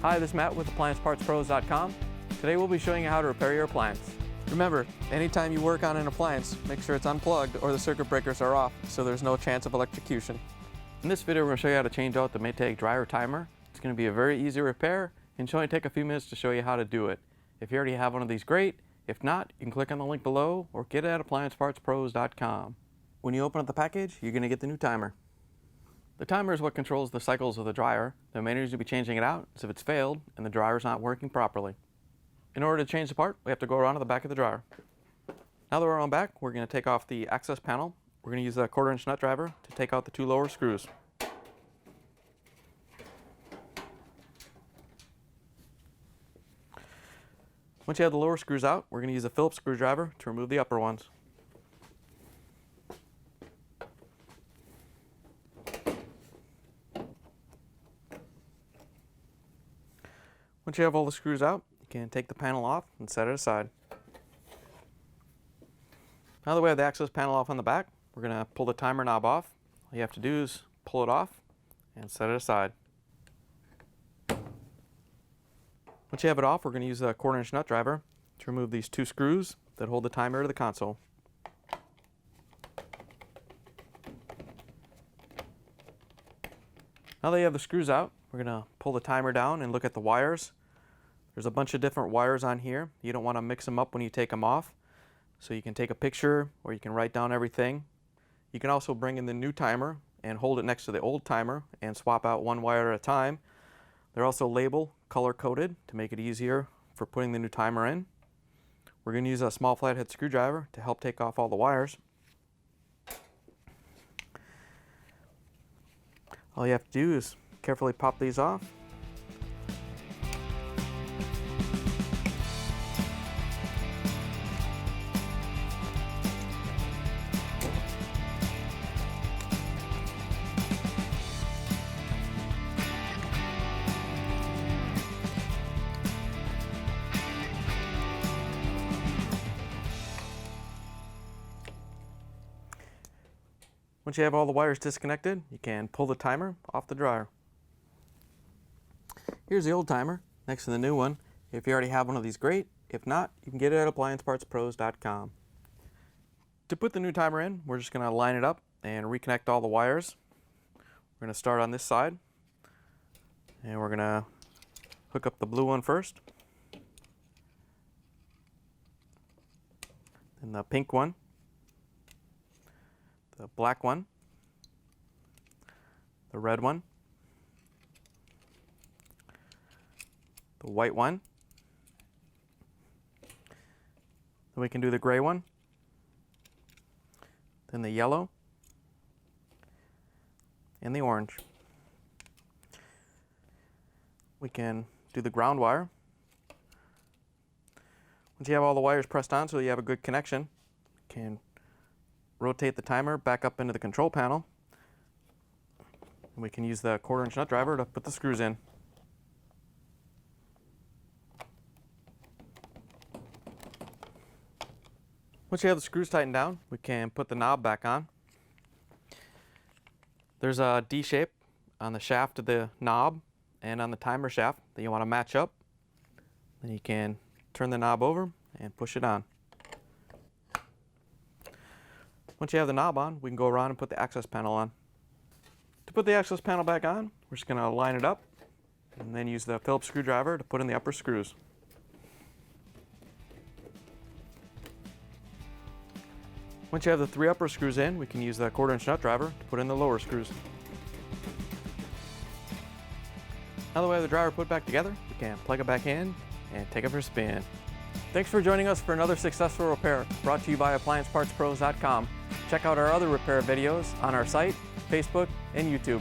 Hi, this is Matt with AppliancePartsPros.com. Today we'll be showing you how to repair your appliance. Remember, anytime you work on an appliance, make sure it's unplugged or the circuit breakers are off so there's no chance of electrocution. In this video we're going to show you how to change out the Maytag dryer timer. It's going to be a very easy repair and should only take a few minutes to show you how to do it. If you already have one of these, great. If not, you can click on the link below or get it at AppliancePartsPros.com. When you open up the package, you're going to get the new timer. The timer is what controls the cycles of the dryer. The main reason you'll be changing it out is if it's failed and the dryer is not working properly. In order to change the part, we have to go around to the back of the dryer. Now that we're on back, we're going to take off the access panel. We're going to use a 1/4-inch nut driver to take out the two lower screws. Once you have the lower screws out, we're going to use a Phillips screwdriver to remove the upper ones. Once you have all the screws out, you can take the panel off and set it aside. Now that we have the access panel off on the back, we're going to pull the timer knob off. All you have to do is pull it off and set it aside. Once you have it off, we're going to use a 1/4-inch nut driver to remove these two screws that hold the timer to the console. Now that you have the screws out, we're going to pull the timer down and look at the wires. There's a bunch of different wires on here. You don't want to mix them up when you take them off. So you can take a picture or you can write down everything. You can also bring in the new timer and hold it next to the old timer and swap out one wire at a time. They're also labeled color-coded to make it easier for putting the new timer in. We're going to use a small flathead screwdriver to help take off all the wires. All you have to do is carefully pop these off. Once you have all the wires disconnected, you can pull the timer off the dryer. Here's the old timer next to the new one. If you already have one of these, great. If not, you can get it at AppliancePartsPros.com. To put the new timer in, we're just going to line it up and reconnect all the wires. We're going to start on this side, and we're going to hook up the blue one first, then the pink one, the black one, the red one, the white one, then we can do the gray one, then the yellow, and the orange. We can do the ground wire. Once you have all the wires pressed on so you have a good connection, you can rotate the timer back up into the control panel. And we can use the 1/4-inch nut driver to put the screws in. Once you have the screws tightened down, we can put the knob back on. There's a D shape on the shaft of the knob and on the timer shaft that you want to match up. Then you can turn the knob over and push it on. Once you have the knob on, we can go around and put the access panel on. To put the access panel back on, we're just going to line it up and then use the Phillips screwdriver to put in the upper screws. Once you have the 3 upper screws in, we can use the 1/4-inch nut driver to put in the lower screws. Now that we have the dryer put back together, we can plug it back in and take it for a spin. Thanks for joining us for another successful repair brought to you by AppliancePartsPros.com. Check out our other repair videos on our site, Facebook, and YouTube.